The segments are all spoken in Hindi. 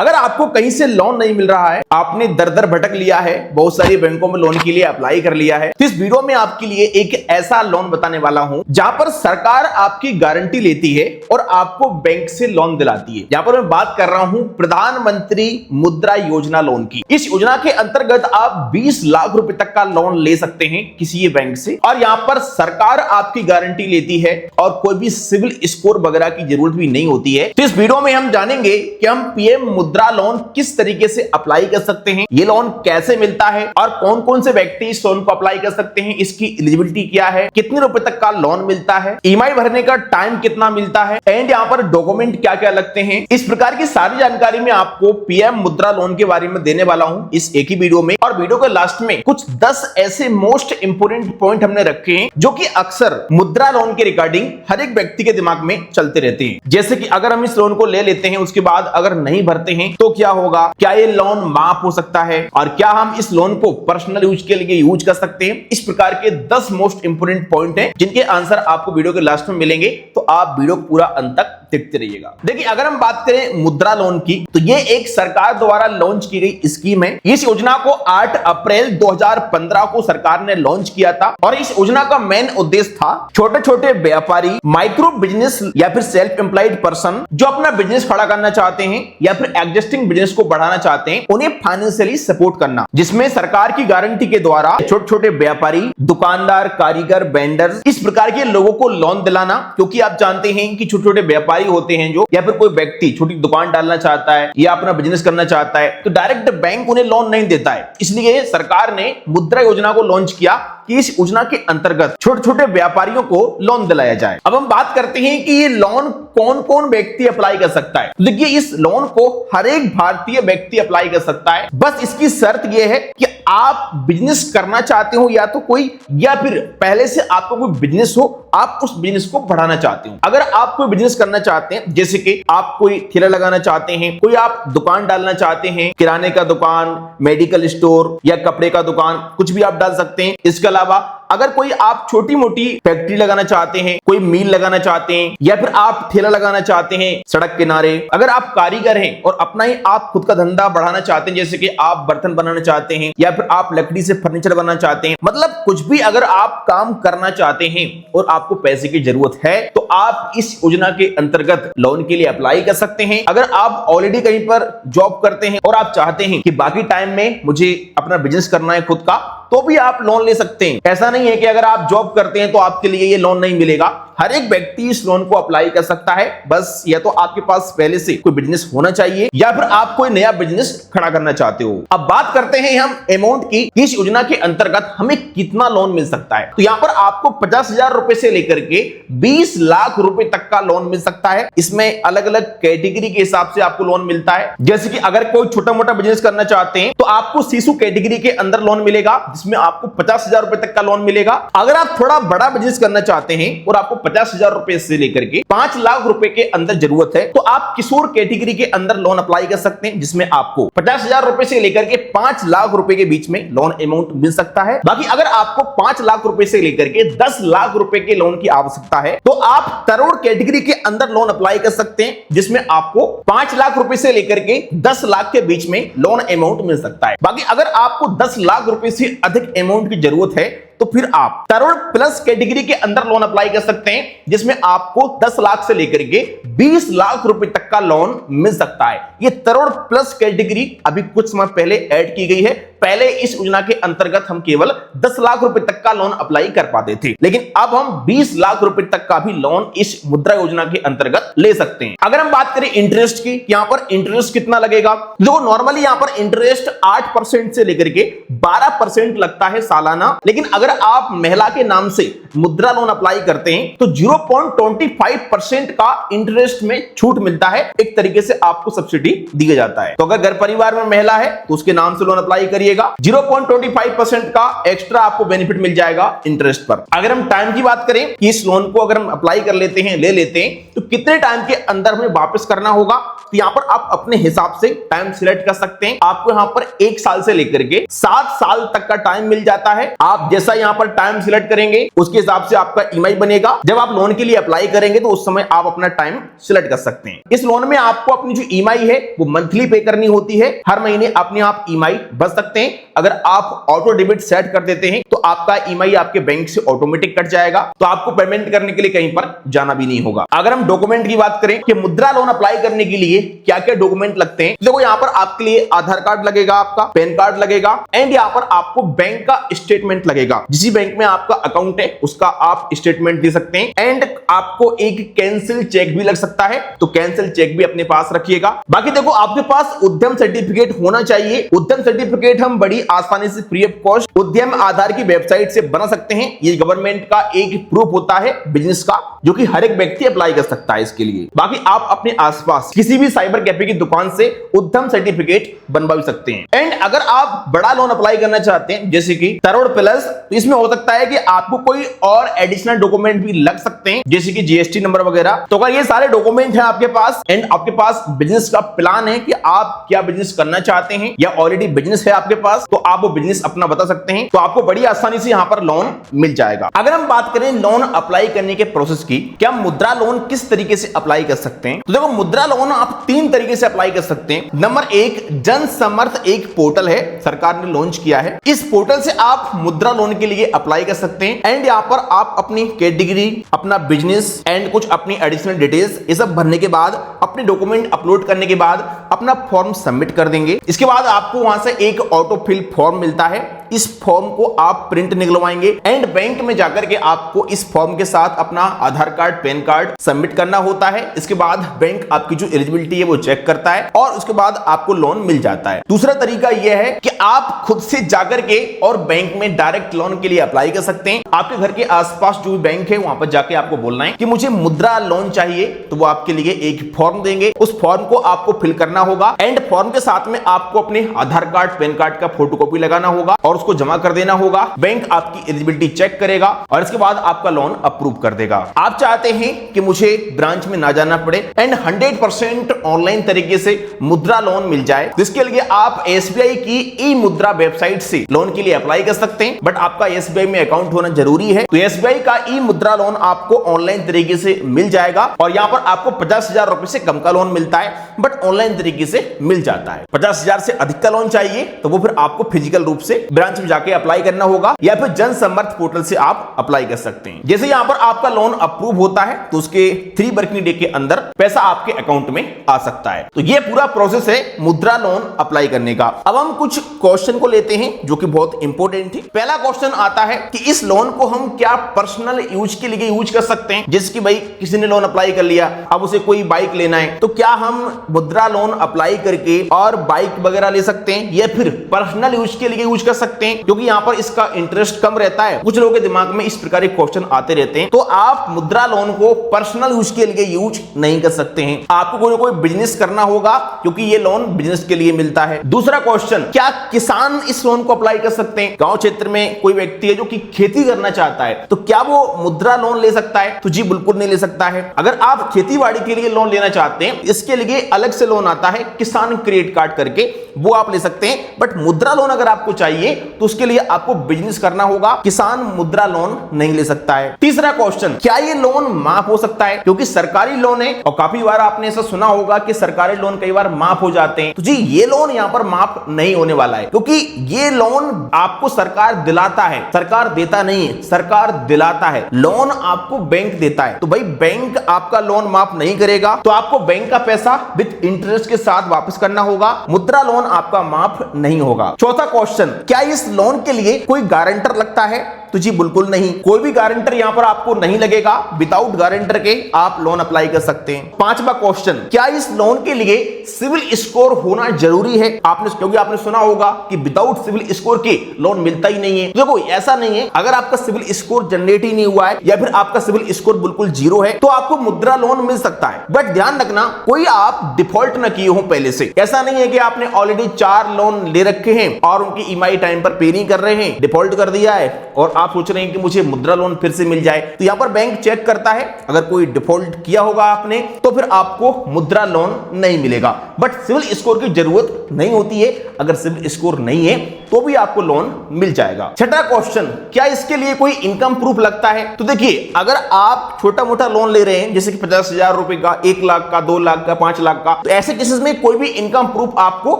अगर आपको कहीं से लोन नहीं मिल रहा है, आपने दर दर भटक लिया है, बहुत सारी बैंकों में लोन के लिए अप्लाई कर लिया है, तो इस वीडियो में आपके लिए एक ऐसा लोन बताने वाला हूं जहां पर सरकार आपकी गारंटी लेती है और आपको बैंक से लोन दिलाती है। यहां पर मैं बात कर रहा हूं प्रधानमंत्री मुद्रा योजना लोन की। इस योजना के अंतर्गत आप 20 लाख रुपए तक का लोन ले सकते हैं किसी बैंक से, और यहां पर सरकार आपकी गारंटी लेती है और कोई भी सिविल स्कोर वगैरह की जरूरत भी नहीं होती है। तो इस वीडियो में हम जानेंगे कि हम पीएम मुद्रा लोन किस तरीके से अप्लाई कर सकते हैं, ये लोन कैसे मिलता है और कौन कौन से व्यक्ति इस लोन को अप्लाई कर सकते हैं, इसकी एलिजिबिलिटी क्या है, कितने रुपए तक का लोन मिलता है, ईएमआई भरने का टाइम कितना मिलता है, एंड यहाँ पर डॉक्यूमेंट क्या क्या लगते हैं। इस प्रकार की सारी जानकारी मैं आपको पीएम मुद्रा लोन के बारे में देने वाला हूं इस एक ही वीडियो में। और वीडियो के लास्ट में कुछ 10 ऐसे मोस्ट इंपोर्टेंट पॉइंट हमने रखे हैं जो कि अक्सर मुद्रा लोन के रिगार्डिंग हर एक व्यक्ति के दिमाग में चलते रहते हैं। जैसे कि अगर हम इस लोन को ले लेते हैं, उसके बाद अगर नहीं भरते हैं तो क्या होगा, क्या ये लोन माफ हो सकता है, और क्या हम इस लोन को पर्सनल यूज के लिए यूज कर सकते हैं। इस प्रकार के 10 मोस्ट इंपोर्टेंट पॉइंट हैं जिनके आंसर आपको वीडियो के लास्ट में मिलेंगे, तो आप वीडियो पूरा अंत तक देखते रहिएगा। देखिए, अगर हम बात करें मुद्रा लोन की, तो ये एक सरकार द्वारा लॉन्च की गई स्कीम है। इस योजना को 8 अप्रैल 2015 को सरकार ने लॉन्च किया था और इस योजना का मेन उद्देश्य था छोटे छोटे व्यापारी, माइक्रो बिजनेस या फिर सेल्फ एम्प्लॉयड पर्सन जो अपना बिजनेस खड़ा करना चाहते हैं या फिर एग्जिस्टिंग बिजनेस को बढ़ाना चाहते हैं, उन्हें फाइनेंशियली सपोर्ट करना, जिसमें सरकार की गारंटी के द्वारा छोटे छोटे व्यापारी, दुकानदार, कारीगर, वेंडर्स, इस प्रकार के लोगों को लोन दिलाना। क्योंकि आप जानते हैं कि छोटे छोटे व्यापारी होते हैं जो, या फिर कोई व्यक्ति छोटी दुकान डालना चाहता है या अपना बिजनेस करना चाहता है, तो डायरेक्ट बैंक उन्हें लोन नहीं देता है। इसलिए सरकार ने मुद्रा योजना को लॉन्च किया कि इस योजना के अंतर्गत छोटे छोटे व्यापारियों को लोन दिलाया जाए। अब हम बात करते हैं कि ये लोन कौन कौन व्यक्ति अप्लाई कर सकता है। देखिए, इस लोन को हर एक भारतीय व्यक्ति अप्लाई कर सकता है। बस इसकी शर्त यह है कि आप बिजनेस करना चाहते हो या तो कोई, या फिर पहले से आपको कोई बिजनेस हो, आप उस बिजनेस को बढ़ाना चाहते हो। अगर आप कोई बिजनेस करना चाहते हैं, जैसे कि आप कोई ठेला लगाना चाहते हैं, कोई आप दुकान डालना चाहते हैं, किराने का दुकान, मेडिकल स्टोर या कपड़े का दुकान, कुछ भी आप डाल सकते हैं। इसके अलावा अगर कोई आप छोटी मोटी फैक्ट्री लगाना चाहते हैं, कोई मिल लगाना चाहते हैं, या फिर आप ठेला लगाना चाहते हैं सड़क किनारे, अगर आप कारीगर हैं और अपना ही आप खुद का धंधा बढ़ाना चाहते हैं, जैसे कि आप बर्तन बनाना चाहते हैं या फिर आप लकड़ी से फर्नीचर बनाना चाहते हैं, मतलब कुछ भी अगर आप काम करना चाहते हैं और आपको पैसे की जरूरत है, तो आप इस योजना के अंतर्गत लोन के लिए अप्लाई कर सकते हैं। अगर आप ऑलरेडी कहीं पर जॉब करते हैं और आप चाहते हैं कि बाकी टाइम में मुझे अपना बिजनेस करना है खुद का, तो भी आप लोन ले सकते हैं। ऐसा नहीं है कि अगर आप जॉब करते हैं तो आपके लिए ये लोन नहीं मिलेगा। हर एक व्यक्ति इस लोन को अप्लाई कर सकता है। बस या तो आपके पास पहले से कोई बिजनेस होना चाहिए या फिर आप कोई नया बिजनेस खड़ा करना चाहते हो। अब बात करते हैं हम अमाउंट की, इस योजना के अंतर्गत हमें कितना लोन मिल सकता है। तो यहाँ पर आपको 50,000 रुपए से लेकर के 20 लाख रुपए तक का लोन मिल सकता है। इसमें अलग अलग कैटेगरी के हिसाब से आपको लोन मिलता है। जैसे कि अगर कोई छोटा मोटा बिजनेस करना चाहते हैं तो आपको शिशु कैटेगरी के अंदर लोन मिलेगा, जिसमें आपको 50,000 रुपए तक का लोन मिलेगा। अगर आप थोड़ा बड़ा बिजनेस करना चाहते हैं और आपको 50,000 रुपए से लेकर के 5 लाख रुपए के अंदर जरूरत है, तो आप किशोर कैटेगरी के अंदर लोन अप्लाई कर सकते हैं, जिसमें आपको 50,000 रुपए से लेकर के 5 लाख रुपए के बीच में लोन अमाउंट मिल सकता है। बाकी अगर आपको 5 लाख रुपए से लेकर के 10 लाख रुपए के लोन की आवश्यकता है, तो आप तरुण कैटेगरी के अंदर लोन अप्लाई कर सकते हैं, जिसमें आपको 5 लाख रुपए से लेकर के 10 लाख के बीच में लोन अमाउंट मिल सकता है। बाकी अगर आपको 10 लाख रुपए से अधिक अमाउंट की जरूरत है, तो फिर आप तरुण प्लस कैटेगरी के अंदर लोन अप्लाई कर सकते हैं, जिसमें आपको 10 लाख से लेकर के 20 लाख रुपए तक का लोन मिल सकता है। ये तरुण प्लस कैटेगरी अभी कुछ समय पहले ऐड की गई है। पहले इस योजना के अंतर्गत हम केवल 10 लाख रुपए तक का लोन अप्लाई कर पाते थे, लेकिन अब हम 20 लाख रुपए तक का भी लोन इस मुद्रा योजना के अंतर्गत ले सकते हैं। अगर हम बात करें इंटरेस्ट की, यहाँ पर इंटरेस्ट कितना लगेगा, जो नॉर्मली यहाँ पर इंटरेस्ट 8% से लेकर के 12% लगता है सालाना, लेकिन अगर आप महिला के नाम से मुद्रा लोन अप्लाई करते हैं तो 0.25% का इंटरेस्ट में छूट मिलता है। एक तरीके से आपको सब्सिडी दिया जाता है। तो अगर घर परिवार में महिला है तो उसके नाम से लोन अप्लाई करिए, करिएगा 0.25% का एक्स्ट्रा आपको बेनिफिट मिल जाएगा इंटरेस्ट पर। अगर हम टाइम की बात करें कि इस लोन को अगर हम अप्लाई कर लेते हैं, ले लेते हैं, तो कितने टाइम के अंदर हमें वापस करना होगा, तो यहां पर आप अपने हिसाब से टाइम सिलेक्ट कर सकते हैं। आपको यहां पर 1 साल से लेकर के 7 साल तक का टाइम मिल जाता है। आप जैसा यहां पर टाइम सिलेक्ट करेंगे उसके हिसाब से आपका ईएमआई बनेगा। जब आप लोन के लिए अप्लाई करेंगे तो उस समय आप अपना टाइम सिलेक्ट कर सकते हैं। इस लोन में आपको अपनी जो ईएमआई है वो मंथली पे करनी होती है। हर महीने अपने आप ईएमआई भर सकते हैं। अगर आप ऑटो डेबिट सेट कर देते हैं तो आपका ईएमआई आपके बैंक से ऑटोमेटिक कट जाएगा, तो आपको पेमेंट करने के लिए कहीं पर जाना भी नहीं होगा। अगर हम डॉक्यूमेंट की बात करें कि मुद्रा लोन अप्लाई करने के लिए क्या क्या डॉक्यूमेंट लगते हैं, देखो यहां पर आपके लिए आधार कार्ड लगेगा, आपका पैन कार्ड लगेगा, एंड यहां पर आपको बैंक का स्टेटमेंट लगेगा। जिस बैंक में आपका अकाउंट है उसका आप स्टेटमेंट दे सकते हैं, एंड आपको एक कैंसिल चेक भी लग सकता है, तो कैंसिल चेक भी अपने पास रखिएगा। बाकी देखो आपके पास उद्यम सर्टिफिकेट होना चाहिए। उद्यम सर्टिफिकेट हम बड़ी आसानी से फ्री ऑफ कॉस्ट उद्यम आधार की वेबसाइट से बना सकते हैं। ये गवर्नमेंट का एक प्रूफ होता है बिजनेस का, जो कि हर एक व्यक्ति अप्लाई कर सकता है इसके लिए। बाकी आप अपने आसपास किसी भी साइबर कैफे की दुकान से उद्यम सर्टिफिकेट बनवा भी सकते हैं। एंड अगर आप बड़ा लोन अप्लाई करना चाहते हैं जैसे कि करोड़ प्लस, तो इसमें हो सकता है कि आपको कोई और एडिशनल डॉक्यूमेंट भी लग सकते हैं जैसे कि जीएसटी नंबर वगैरह। तो अगर ये सारे डॉक्यूमेंट हैं आपके पास एंड आपके पास बिजनेस का प्लान है कि आप क्या बिजनेस करना चाहते हैं या ऑलरेडी बिजनेस है आपके पास, तो आप वो बिजनेस अपना बता सकते हैं, तो आपको बड़ी आसानी से यहां पर लोन मिल जाएगा। अगर हम बात करें लोन अप्लाई करने के प्रोसेस की, क्या मुद्रा लोन किस तरीके से अप्लाई कर सकते हैं, तो देखो मुद्रा लोन आप 3 तरीके से अप्लाई कर सकते हैं। नंबर 1, जन समर्थ एक पोर्टल है, सरकार ने लॉन्च किया है। इस पोर्टल से आप मुद्रा लोन के लिए अप्लाई कर सकते हैं, एंड यहां पर आप अपनी कैटेगरी, अपना बिजनेस एंड कुछ अपनी एडिशनल डिटेल्स ये सब भरने के बाद, अपने डॉक्यूमेंट अपलोड करने के बाद अपना फॉर्म सबमिट कर देंगे। इसके बाद आपको वहां से एक ऑटो फिल फॉर्म मिलता है। इस फॉर्म को आप प्रिंट निकलवाएंगे एंड बैंक में जाकर के आपको इस फॉर्म के साथ अपना आधार कार्ड, पैन कार्ड सबमिट करना होता है। इसके बाद बैंक आपकी जो एलिजिबिलिटी है वो चेक करता है और उसके बाद आपको लोन मिल जाता है। दूसरा तरीका यह है कि आप खुद से जाकर के और बैंक में डायरेक्ट लोन के लिए अप्लाई कर सकते हैं। आपके घर के आसपास जो भी बैंक है वहां पर जाके आपको बोलना है कि मुझे मुद्रा लोन चाहिए, तो वो आपके लिए एक फॉर्म देंगे। उस फॉर्म को आपको फिल करना होगा एंड फॉर्म के साथ में आपको अपने आधार कार्ड, पैन कार्ड का फोटोकॉपी लगाना होगा और उसको जमा कर देना होगा। बैंक आपकी एलिजिबिलिटी चेक करेगा और इसके बाद आपका लोन अप्रूव कर देगा। आप चाहते हैं कि मुझे ब्रांच में ना जाना पड़े एंड 100% ऑनलाइन तरीके से मुद्रा लोन मिल जाए, जिसके लिए आप एसबीआई की ई मुद्रा वेबसाइट से लोन के लिए अप्लाई कर सकते हैं। बट आपका एसबीआई में अकाउंट होना जरूरी है, तो एसबीआई का ई मुद्रा लोन आपको ऑनलाइन तरीके से मिल जाएगा और यहां पर आपको 50,000 रुपए से कम का लोन मिलता है, बट ऑनलाइन तरीके से मिल जाता है। 50,000 से अधिक का लोन चाहिए तो वो फिर आपको फिजिकल रूप से ब्रांच में जाके अप्लाई करना होगा या फिर जन समर्थ पोर्टल से आप अप्लाई कर सकते हैं। जैसे यहां पर आपका लोन अप्रूव होता है तो उसके 3 वर्किंग डे के अंदर पैसा आपके अकाउंट में आ सकता है। तो ये पूरा प्रोसेस है मुद्रा लोन अप्लाई करने का। अब हम कुछ क्वेश्चन को लेते हैं जो कि बहुत इंपॉर्टेंट है। पहला क्वेश्चन आता है कि इस लोन को हम क्या पर्सनल यूज के लिए यूज कर सकते हैं, जैसे कि भाई किसी ने लोन अप्लाई कर लिया, अब उसे कोई बाइक लेना है, तो क्या हम मुद्रा लोन अप्लाई करके और बाइक वगैरह ले सकते हैं या फिर पर्सनल यूज के लिए यूज कर सकते हैं, क्योंकि यहां पर इसका इंटरेस्ट कम रहता है। कुछ लोगों के दिमाग में इस प्रकार के क्वेश्चन आते रहते हैं। तो आप मुद्रा लोन को पर्सनल यूज के लिए यूज नहीं कर सकते हैं, आपको कोई ना कोई बिजनेस करना होगा क्योंकि ये लोन बिजनेस के लिए मिलता है। दूसरा क्वेश्चन, क्या किसान इस लोन को अप्लाई कर सकते हैं? गांव क्षेत्र में कोई व्यक्ति है जो कि खेती करना चाहता है, तो क्या वो मुद्रा लोन ले सकता है? तो जी बिल्कुल नहीं ले सकता है। अगर आप खेतीबाड़ी के लिए लोन लेना चाहते हैं, इसके लिए अलग से लोन आता है किसान क्रेडिट कार्ड करके, वो आप ले सकते हैं। बट मुद्रा लोन अगर आपको चाहिए तो उसके लिए आपको बिजनेस करना होगा, किसान मुद्रा लोन नहीं ले सकता है। तीसरा क्वेश्चन, क्या ये लोन माफ हो सकता है? क्योंकि सरकारी लोन है और काफी बार आपने ऐसा सुना होगा कि सरकारी लोन कई बार माफ हो जाते हैं। तो जी ये लोन यहां पर माफ नहीं होने वाला है, क्योंकि ये लोन आपको सरकार दिलाता है, सरकार देता नहीं है, सरकार दिलाता है। लोन आपको बैंक देता है, तो भाई बैंक आपका लोन माफ नहीं करेगा, तो आपको बैंक का पैसा विद इंटरेस्ट के साथ वापस करना होगा। मुद्रा लोन आपका माफ नहीं होगा। चौथा क्वेश्चन, क्या इस लोन के लिए कोई गारंटर लगता है? तो जी बिल्कुल नहीं, कोई भी गारंटर यहां पर आपको नहीं लगेगा, विदाउट गारंटर के आप लोन अप्लाई कर सकते हैं। पांचवा क्वेश्चन, क्या इस लोन के लिए सिविल स्कोर होना जरूरी है? क्योंकि आपने सुना होगा कि विदाउट सिविल स्कोर के लोन मिलता ही नहीं है। देखो ऐसा नहीं है, अगर आपका सिविल स्कोर जनरेट ही नहीं हुआ है या फिर आपका सिविल स्कोर बिल्कुल जीरो है तो आपको मुद्रा लोन मिल सकता है। बट ध्यान रखना, कोई आप डिफॉल्ट ना किए हो पहले से। ऐसा नहीं है कि आपने ऑलरेडी 4 लोन ले रखे हैं और उनकी ईएमआई टाइम पर पे नहीं कर रहे हैं, डिफॉल्ट कर दिया है और आप सोच रहे हैं कि मुझे मुद्रा लोन फिर से मिल जाए। तो यहां पर बैंक चेक करता है, अगर कोई डिफॉल्ट किया होगा आपने तो फिर आपको मुद्रा लोन नहीं मिलेगा। बट सिविल स्कोर की जरूरत नहीं होती है, अगर सिविल स्कोर नहीं है तो भी आपको लोन मिल जाएगा। छठा क्वेश्चन, क्या इसके लिए कोई इनकम प्रूफ लगता है? तो देखिए, अगर आप छोटा मोटा लोन ले रहे हैं जैसे कि 50,000 रुपए का, 1 लाख का, 2 लाख का, 5 लाख का, तो ऐसे केसेस में कोई भी इनकम प्रूफ आपको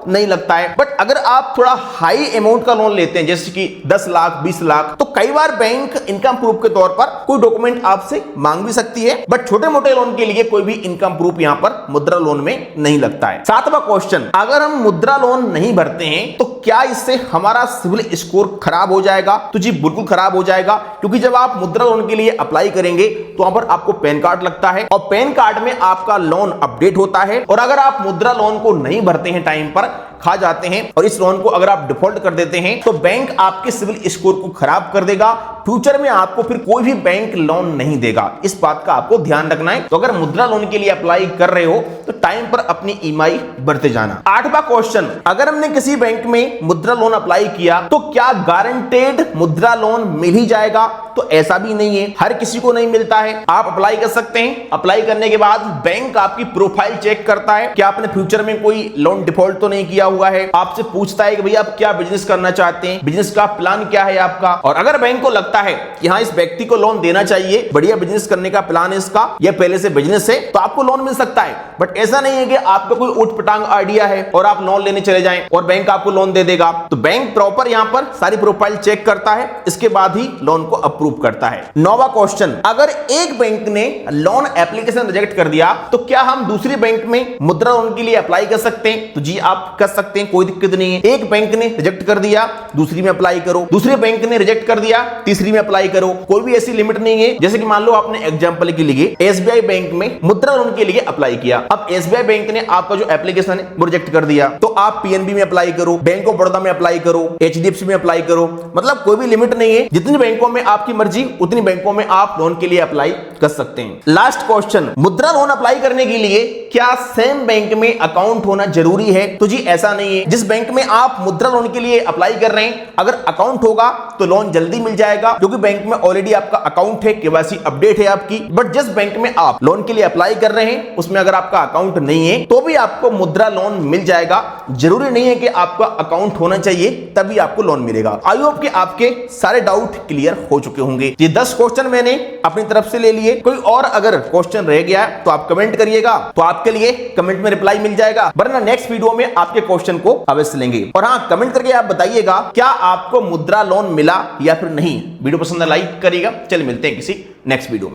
नहीं लगता है। बट अगर आप थोड़ा हाई अमाउंट का लोन लेते हैं जैसे कि 10 लाख, 20 लाख, तो कई बार बैंक इनकम प्रूफ के तौर पर कोई डॉक्यूमेंट आपसे मांग भी सकती है। बट छोटे मोटे लोन के लिए कोई भी इनकम प्रूफ यहां पर मुद्रा लोन में नहीं लगता है। सातवां क्वेश्चन, अगर हम मुद्रा लोन नहीं भरते हैं तो क्या इससे हमारा सिविल स्कोर खराब हो जाएगा? तो जी बिल्कुल खराब हो जाएगा, क्योंकि जब आप मुद्रा लोन के लिए अप्लाई करेंगे तो वहां पर आपको पैन कार्ड लगता है और पैन कार्ड में आपका लोन अपडेट होता है। और अगर आप मुद्रा लोन को नहीं भरते हैं, टाइम पर खा जाते हैं और इस लोन को अगर आप डिफॉल्ट कर देते हैं तो बैंक आपके सिविल स्कोर को खराब कर देगा। फ्यूचर में आपको फिर कोई भी बैंक लोन नहीं देगा, इस बात का आपको ध्यान रखना है। तो अगर मुद्रा लोन के लिए अप्लाई कर रहे हो तो टाइम पर अपनी ईएमआई भरते जाना। आठवां क्वेश्चन, अगर हमने किसी बैंक में मुद्रा लोन अप्लाई किया तो क्या गारंटेड मुद्रा लोन मिल ही जाएगा? तो ऐसा भी नहीं है, हर किसी को नहीं मिलता है। आप अप्लाई कर सकते हैं, अप्लाई करने के बाद बैंक आपकी प्रोफाइल चेक करता है कि आपने फ्यूचर में कोई लोन डिफॉल्ट तो नहीं किया हुआ है, आपसे पूछता है कि भैया आप क्या बिजनेस करना चाहते हैं, बिजनेस का प्लान क्या है आपका। और अगर बैंक को लगता है कि हाँ इस व्यक्ति को लोन देना चाहिए, बढ़िया बिजनेस करने का प्लान है इसका, या पहले से बिजनेस है, तो आपको लोन मिल सकता है। बट ऐसा नहीं है कि आपका कोई उठपटांग आइडिया है और आप लोन लेने चले जाएं और बैंक आपको लोन दे देगा। तो बैंक प्रॉपर यहां पर सारी प्रोफाइल चेक करता है, इसके बाद ही लोन को अप्रूव करता है। नौवां क्वेश्चन, अगर एक बैंक ने लोन एप्लीकेशन रिजेक्ट कर दिया तो क्या हम दूसरी बैंक में मुद्रा लोन के लिए अप्लाई कर सकते हैं? तो जी आप कर सकते हैं, कोई दिक्कत नहीं है। एक बैंक ने रिजेक्ट कर दिया, दूसरी में अप्लाई करो, दूसरे बैंक ने रिजेक्ट कर दिया, तीसरी में अप्लाई करो, कोई भी ऐसी लिमिट नहीं है। जैसे कि मान लो आपने एग्जांपल के लिए एसबीआई बैंक में मुद्रा लोन के लिए अप्लाई किया, अब एसबीआई बैंक ने आपका जो एप्लीकेशन है वो रिजेक्ट कर दिया, तो आप पीएनबी में अप्लाई करो, बैंक ऑफ बड़ौदा में अप्लाई करो, एचडीएफसी में अप्लाई करो, मतलब कोई भी लिमिट नहीं है। जितनी बैंकों में आपकी मर्जी उतनी बैंकों में आप लोन के लिए अप्लाई कर सकते हैं। लास्ट क्वेश्चन, मुद्रा लोन अप्लाई करने के लिए क्या सेम बैंक में अकाउंट होना जरूरी है? तो जी ऐसा नहीं है। जिस बैंक में आप मुद्रा लोन के लिए अप्लाई कर रहे हैं, अगर अकाउंट होगा तो लोन जल्दी मिल जाएगा, क्योंकि बैंक में ऑलरेडी आपका अकाउंट है, केवाईसी अपडेट है आपकी। बट जिस बैंक में आप लोन के लिए अप्लाई कर रहे हैं उसमें अगर आपका अकाउंट नहीं है तो भी आपको मुद्रा लोन मिल जाएगा। जरूरी नहीं है कि आपका अकाउंट होना चाहिए तभी आपको लोन मिलेगा। आई होप कि आपके सारे डाउट क्लियर हो चुके होंगे। ये 10 क्वेश्चन मैंने अपनी तरफ से ले लिए। कोई और अगर क्वेश्चन रह गया तो आप कमेंट करिएगा, तो आपके लिए कमेंट में रिप्लाई मिल जाएगा, वरना नेक्स्ट वीडियो में आपके क्वेश्चन को अवश्य लेंगे। और हाँ, कमेंट करके आप बताइएगा क्या आपको मुद्रा लोन मिला या फिर नहीं। वीडियो पसंद है लाइक करिएगा। चलिए मिलते हैं किसी नेक्स्ट वीडियो में।